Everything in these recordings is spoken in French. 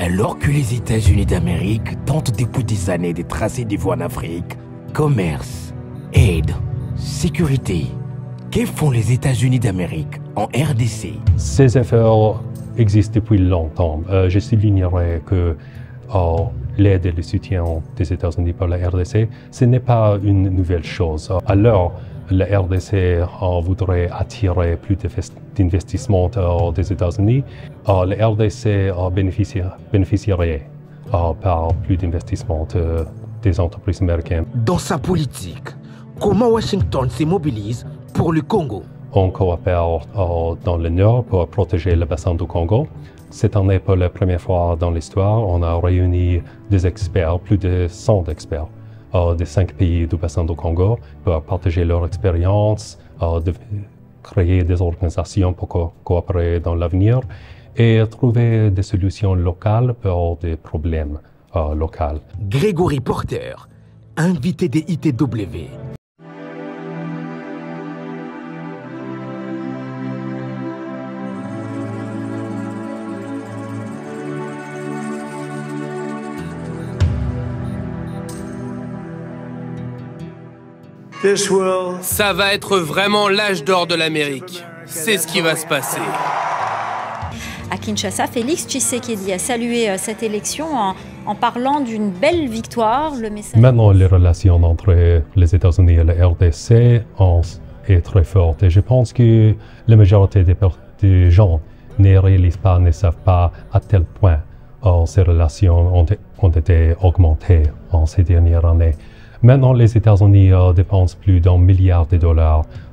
Alors que les États-Unis d'Amérique tentent depuis des années de tracer des voies en Afrique, commerce, aide, sécurité, que font les États-Unis d'Amérique en RDC? Ces efforts existent depuis longtemps. Je soulignerai que l'aide et le soutien des États-Unis par la RDC, ce n'est pas une nouvelle chose. Alors, la RDC voudrait attirer plus d'investissements des États-Unis. La RDC bénéficierait par plus d'investissements des entreprises américaines. Dans sa politique, comment Washington se mobilise pour le Congo? On coopère dans le Nord pour protéger le bassin du Congo. Cette année, pour la première fois dans l'histoire, on a réuni des experts, plus de 100 experts, des 5 pays du bassin du Congo pour partager leur expérience, de créer des organisations pour coopérer dans l'avenir et trouver des solutions locales pour des problèmes locaux. Grégory Porter, invité des ITW. Ça va être vraiment l'âge d'or de l'Amérique. C'est ce qui va se passer. À Kinshasa, Félix Tshisekedi a salué cette élection en parlant d'une belle victoire. Maintenant, les relations entre les États-Unis et la RDC est très forte. Et je pense que la majorité des gens ne réalisent pas, ne savent pas à tel point ces relations ont été augmentées en ces dernières années. Maintenant, les États-Unis dépensent plus d'$1 milliard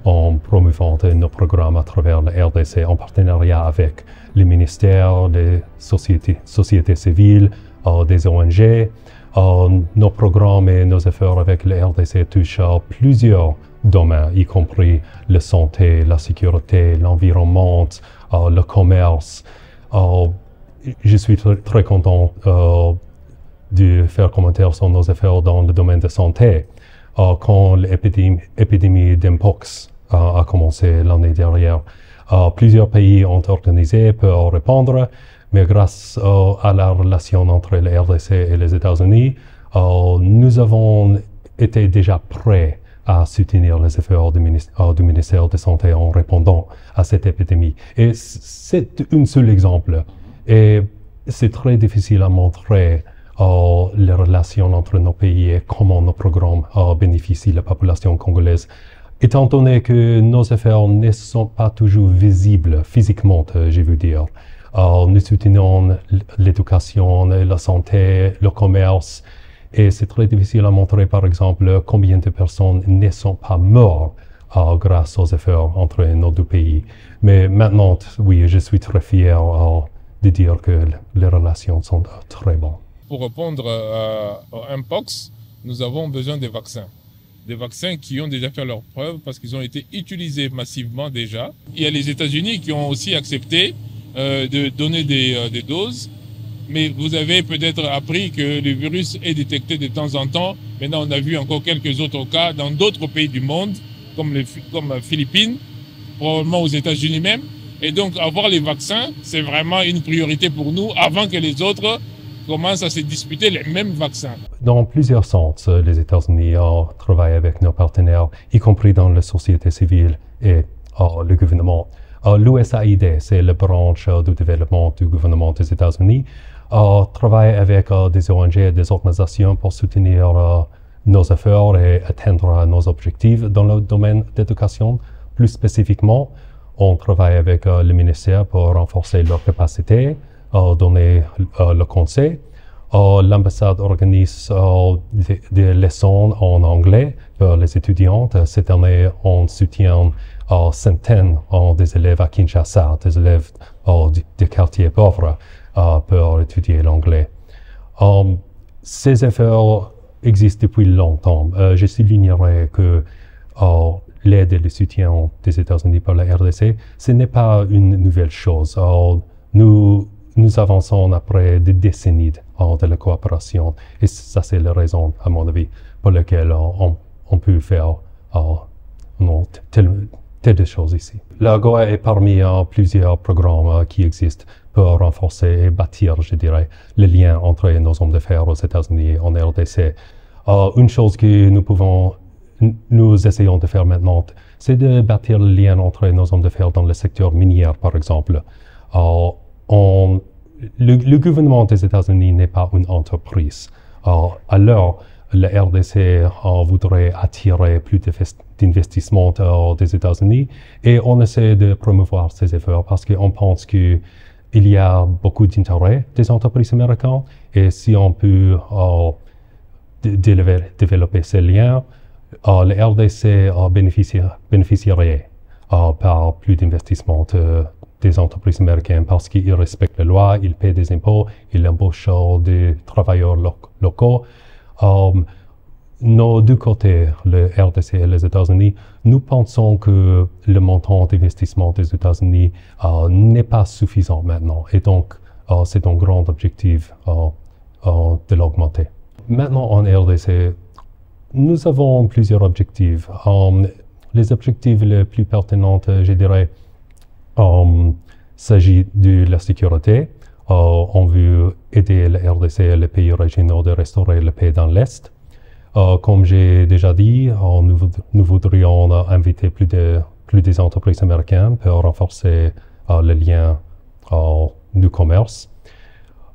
en promouvant nos programmes à travers la RDC en partenariat avec les ministères, les sociétés civiles, des ONG. Nos programmes et nos efforts avec la RDC touchent plusieurs domaines, y compris la santé, la sécurité, l'environnement, le commerce. Je suis très content de faire commentaire sur nos efforts dans le domaine de santé. Quand l'épidémie d'Mpox a commencé l'année dernière, plusieurs pays ont organisé pour répondre, mais grâce à la relation entre la RDC et les États-Unis, nous avons été déjà prêts à soutenir les efforts du ministère de la Santé en répondant à cette épidémie. Et c'est un seul exemple. Et c'est très difficile à montrer les relations entre nos pays et comment nos programmes bénéficient la population congolaise. Étant donné que nos efforts ne sont pas toujours visibles physiquement, je veux dire, nous soutenons l'éducation, la santé, le commerce, et c'est très difficile à montrer, par exemple, combien de personnes ne sont pas mortes grâce aux efforts entre nos deux pays. Mais maintenant, oui, je suis très fier de dire que les relations sont très bonnes. Pour répondre à Mpox, nous avons besoin des vaccins. Des vaccins qui ont déjà fait leurs preuves parce qu'ils ont été utilisés massivement déjà. Il y a les États-Unis qui ont aussi accepté de donner des doses. Mais vous avez peut-être appris que le virus est détecté de temps en temps. Maintenant, on a vu encore quelques autres cas dans d'autres pays du monde, comme Philippines, probablement aux États-Unis même. Et donc, avoir les vaccins, c'est vraiment une priorité pour nous avant que les autres commencent à se disputer les mêmes vaccins. Dans plusieurs sens, les États-Unis travaillent avec nos partenaires, y compris dans la société civile et le gouvernement. L'USAID, c'est la branche du développement du gouvernement des États-Unis, travaille avec des ONG et des organisations pour soutenir nos efforts et atteindre nos objectifs dans le domaine d'éducation. Plus spécifiquement, on travaille avec le ministère pour renforcer leurs capacités, donner le conseil. L'ambassade organise des leçons en anglais pour les étudiants. Cette année, on soutient centaines des élèves à Kinshasa, des élèves des quartiers pauvres pour étudier l'anglais. Ces efforts existent depuis longtemps. Je soulignerai que l'aide et le soutien des États-Unis par la RDC, ce n'est pas une nouvelle chose. Nous avançons après des décennies de la coopération. Et ça, c'est la raison, à mon avis, pour laquelle on peut faire des deux choses ici. L'AGOA est parmi plusieurs programmes qui existent pour renforcer et bâtir, je dirais, le lien entre nos hommes d'affaires aux États-Unis et en RDC. Une chose que nous essayons de faire maintenant, c'est de bâtir le lien entre nos hommes d'affaires dans le secteur minier, par exemple. Le gouvernement des États-Unis n'est pas une entreprise. Alors, le RDC voudrait attirer plus d'investissements des États-Unis et on essaie de promouvoir ces efforts parce qu'on pense qu'il y a beaucoup d'intérêt des entreprises américaines et si on peut développer ces liens, le RDC bénéficierait par plus d'investissements des entreprises américaines parce qu'ils respectent la loi, ils paient des impôts, ils embauchent des travailleurs locaux. Nos deux côtés, le RDC et les États-Unis, nous pensons que le montant d'investissement des États-Unis n'est pas suffisant maintenant. Et donc, c'est un grand objectif de l'augmenter. Maintenant, en RDC, nous avons plusieurs objectifs. Les objectifs les plus pertinents, je dirais, s'agit de la sécurité. On veut aider le RDC et les pays régionaux de restaurer la paix dans l'Est. Comme j'ai déjà dit, nous voudrions inviter plus des entreprises américaines pour renforcer le lien du commerce.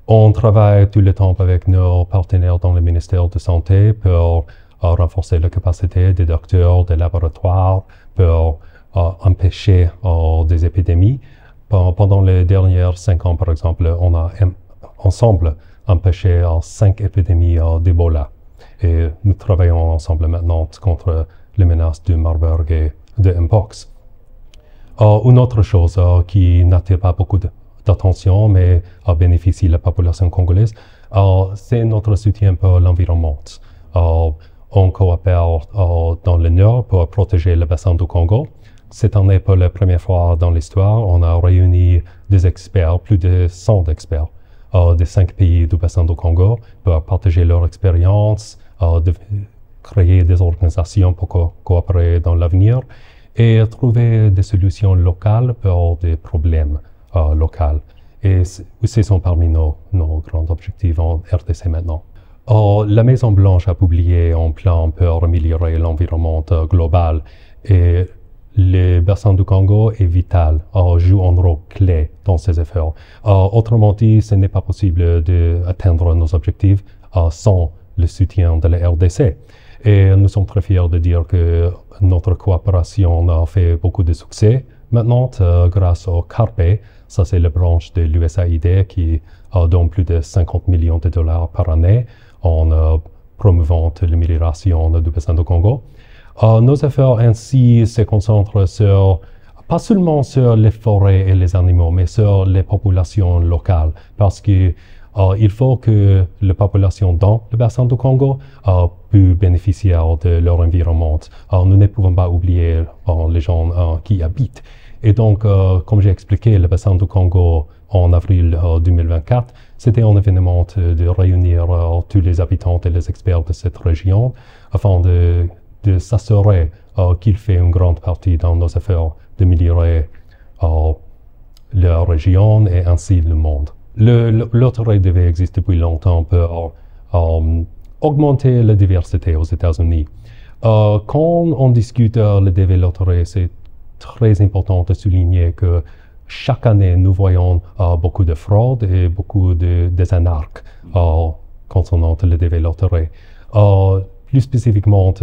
On travaille tout le temps avec nos partenaires dans le ministère de Santé pour renforcer la capacité des docteurs, des laboratoires, pour empêcher des épidémies. Pendant les dernières 5 ans, par exemple, on a ensemble empêché 5 épidémies d'Ebola. Et nous travaillons ensemble maintenant contre les menaces de Marburg et de Mpox. Une autre chose qui n'attire pas beaucoup d'attention, mais bénéficie la population congolaise, c'est notre soutien pour l'environnement. On coopère dans le Nord pour protéger le bassin du Congo. Cette année, pour la première fois dans l'histoire, on a réuni des experts, plus de 100 experts, des 5 pays du bassin du Congo pour partager leur expérience, de créer des organisations pour coopérer dans l'avenir et trouver des solutions locales pour des problèmes locaux. Et ce sont parmi nos grands objectifs en RDC maintenant. La Maison-Blanche a publié un plan pour améliorer l'environnement global et le bassin du Congo est vital, joue un rôle clé dans ces efforts. Autrement dit, ce n'est pas possible d'atteindre nos objectifs sans le soutien de la RDC. Et nous sommes très fiers de dire que notre coopération a fait beaucoup de succès. Maintenant, grâce au CARPE, ça c'est la branche de l'USAID qui donne plus de 50 millions de dollars par année en promouvant l'amélioration du bassin du Congo. Nos efforts ainsi se concentrent pas seulement sur les forêts et les animaux, mais sur les populations locales, parce que il faut que la population dans le bassin du Congo puisse bénéficier de leur environnement. Nous ne pouvons pas oublier les gens qui habitent. Et donc, comme j'ai expliqué, le bassin du Congo en avril 2024, c'était un événement de réunir tous les habitants et les experts de cette région afin de s'assurer qu'il fait une grande partie dans nos efforts d'améliorer la région et ainsi le monde. Loterie devait exister depuis longtemps pour augmenter la diversité aux États-Unis. Quand on discute le DV Loterie, c'est très important de souligner que chaque année, nous voyons beaucoup de fraudes et beaucoup de désanarques concernant le DV Loterie. Plus spécifiquement,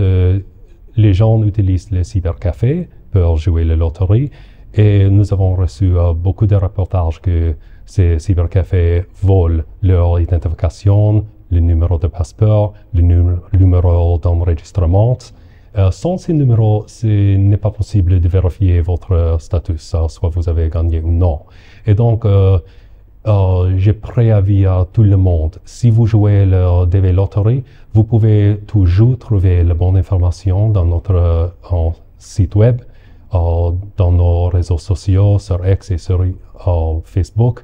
les gens utilisent les cybercafés pour jouer la loterie et nous avons reçu beaucoup de reportages que ces cybercafés volent leur identification, le numéro de passeport, le numéro d'enregistrement. Sans ces numéros, ce n'est pas possible de vérifier votre statut, soit vous avez gagné ou non. Et donc, j'ai préavis à tout le monde. Si vous jouez le DV Lottery, vous pouvez toujours trouver la bonne information dans notre site web, dans nos réseaux sociaux, sur X et sur Facebook.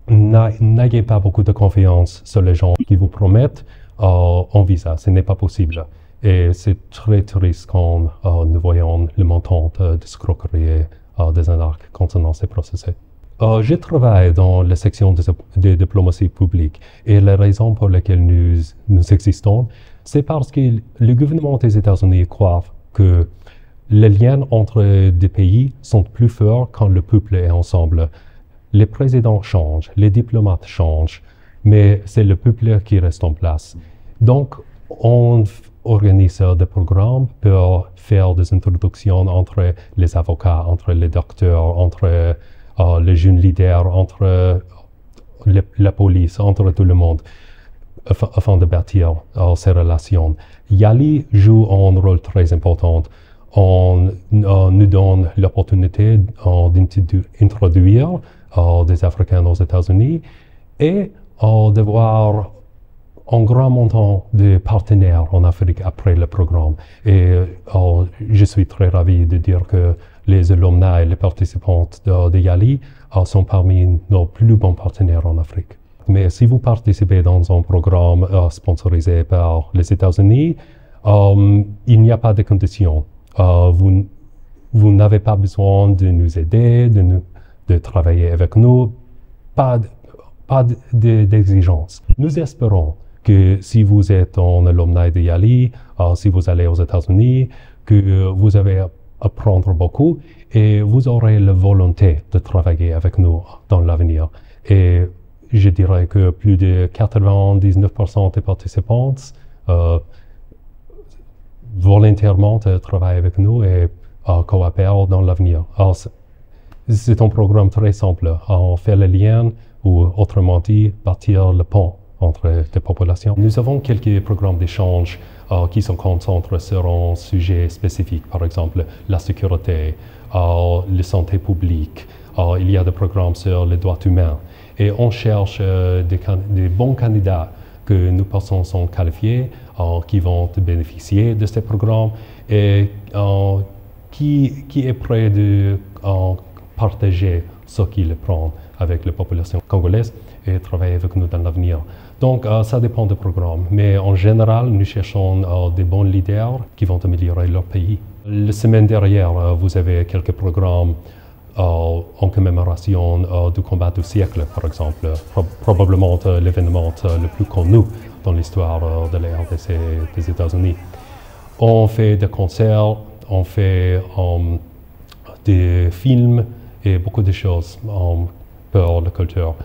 N'ayez pas beaucoup de confiance sur les gens qui vous promettent un visa, ce n'est pas possible. Et c'est très triste quand nous voyons le montant d'escroquerie des anarques concernant ces procès. Je travaille dans la section de diplomatie publique et la raison pour laquelle nous existons, c'est parce que le gouvernement des États-Unis croit que les liens entre des pays sont plus forts quand le peuple est ensemble. Les présidents changent, les diplomates changent, mais c'est le peuple qui reste en place. Donc, on organise des programmes pour faire des introductions entre les avocats, entre les docteurs, entre les jeunes leaders, entre la police, entre tout le monde, afin de bâtir ces relations. YALI joue un rôle très important. On nous donne l'opportunité d'introduire des Africains aux États-Unis et de voir un grand montant de partenaires en Afrique après le programme. Et je suis très ravi de dire que les alumni et les participants de YALI sont parmi nos plus bons partenaires en Afrique. Mais si vous participez dans un programme sponsorisé par les États-Unis, il n'y a pas de conditions. Vous n'avez pas besoin de nous aider, de travailler avec nous, pas d'exigence. Nous espérons que si vous êtes un alumni de YALI, si vous allez aux États-Unis, que vous allez apprendre beaucoup et vous aurez la volonté de travailler avec nous dans l'avenir. Et je dirais que plus de 99% des participants volontairement travaillent avec nous et coopèrent dans l'avenir. C'est un programme très simple. On fait le lien ou autrement dit, bâtir le pont entre les populations. Nous avons quelques programmes d'échange qui se concentrent sur un sujet spécifique, par exemple la sécurité, la santé publique. Il y a des programmes sur les droits humains. Et on cherche des bons candidats que nous pensons sont qualifiés, qui vont bénéficier de ces programmes et qui est prêt de partager ce qu'il prend avec la population congolaise et travailler avec nous dans l'avenir. Donc, ça dépend du programme. Mais en général, nous cherchons des bons leaders qui vont améliorer leur pays. La semaine dernière, vous avez quelques programmes en commémoration du combat du siècle, par exemple. Probablement l'événement le plus connu dans l'histoire de la RDC des États-Unis. On fait des concerts, on fait des films et beaucoup de choses pour la culture.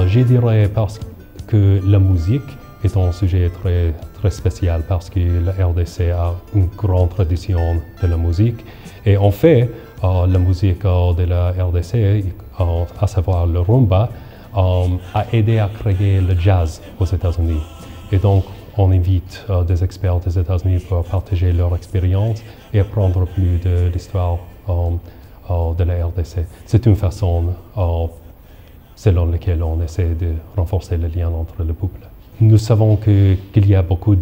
Je dirais parce que la musique est un sujet très, très spécial parce que la RDC a une grande tradition de la musique. Et en fait, la musique de la RDC, à savoir le rumba, a aidé à créer le jazz aux États-Unis. Et donc, on invite des experts des États-Unis pour partager leur expérience et apprendre plus de l'histoire de la RDC. C'est une façon selon laquelle on essaie de renforcer le lien entre le peuple. Nous savons qu'il y a beaucoup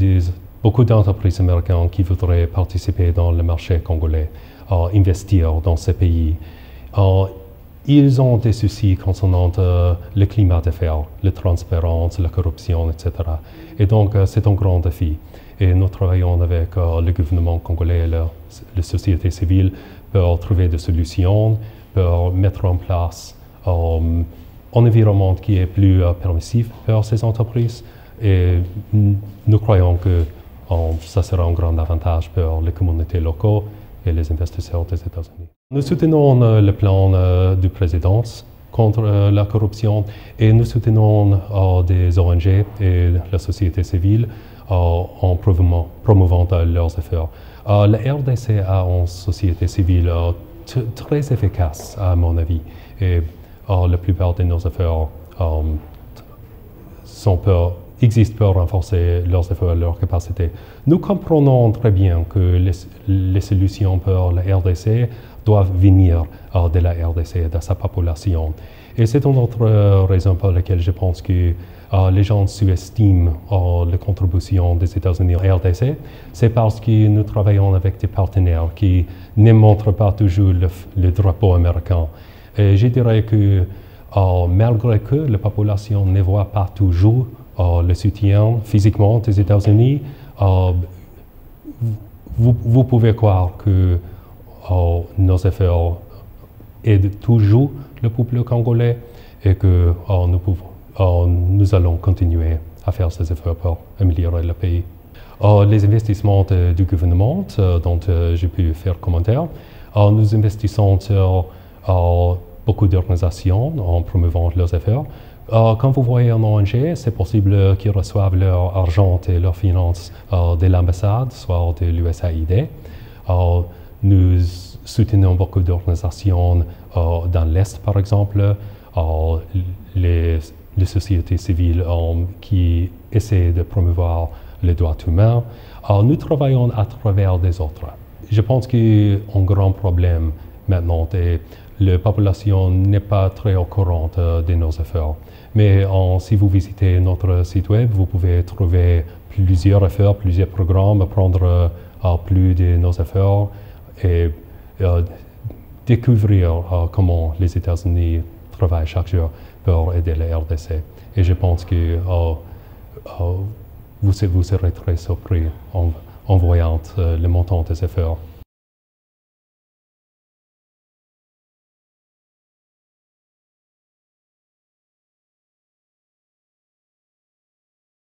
d'entreprises américaines qui voudraient participer dans le marché congolais, investir dans ces pays. Ils ont des soucis concernant le climat d'affaires, la transparence, la corruption, etc. Et donc, c'est un grand défi. Et nous travaillons avec le gouvernement congolais et la société civile pour trouver des solutions, pour mettre en place un environnement qui est plus permissif pour ces entreprises. Et nous croyons que ça sera un grand avantage pour les communautés locales et les investisseurs des États-Unis. Nous soutenons le plan du président contre la corruption et nous soutenons des ONG et la société civile en promouvant leurs efforts. La RDC a une société civile très efficace, à mon avis. Et la plupart de nos efforts existent pour renforcer leurs efforts et leurs capacités. Nous comprenons très bien que les solutions pour la RDC doivent venir de la RDC et de sa population. Et c'est une autre raison pour laquelle je pense que les gens sous-estiment la contribution des États-Unis à RDC. C'est parce que nous travaillons avec des partenaires qui ne montrent pas toujours le drapeau américain. Et je dirais que malgré que la population ne voit pas toujours le soutien physiquement des États-Unis, vous pouvez croire que nos efforts aident toujours le peuple congolais et que nous allons continuer à faire ces efforts pour améliorer le pays. Les investissements du gouvernement dont j'ai pu faire commentaire, nous investissons sur beaucoup d'organisations en promouvant leurs efforts. Quand vous voyez un ONG, c'est possible qu'ils reçoivent leur argent et leurs finances de l'ambassade, soit de l'USAID. Nous soutenons beaucoup d'organisations dans l'Est, par exemple, les sociétés civiles qui essaient de promouvoir les droits humains. Nous travaillons à travers des autres. Je pense qu'un grand problème maintenant est que la population n'est pas très au courant de nos efforts. Mais si vous visitez notre site web, vous pouvez trouver plusieurs efforts, plusieurs programmes, apprendre plus de nos efforts et découvrir comment les États-Unis travaillent chaque jour pour aider la RDC. Et je pense que vous serez très surpris en voyant le montant des efforts.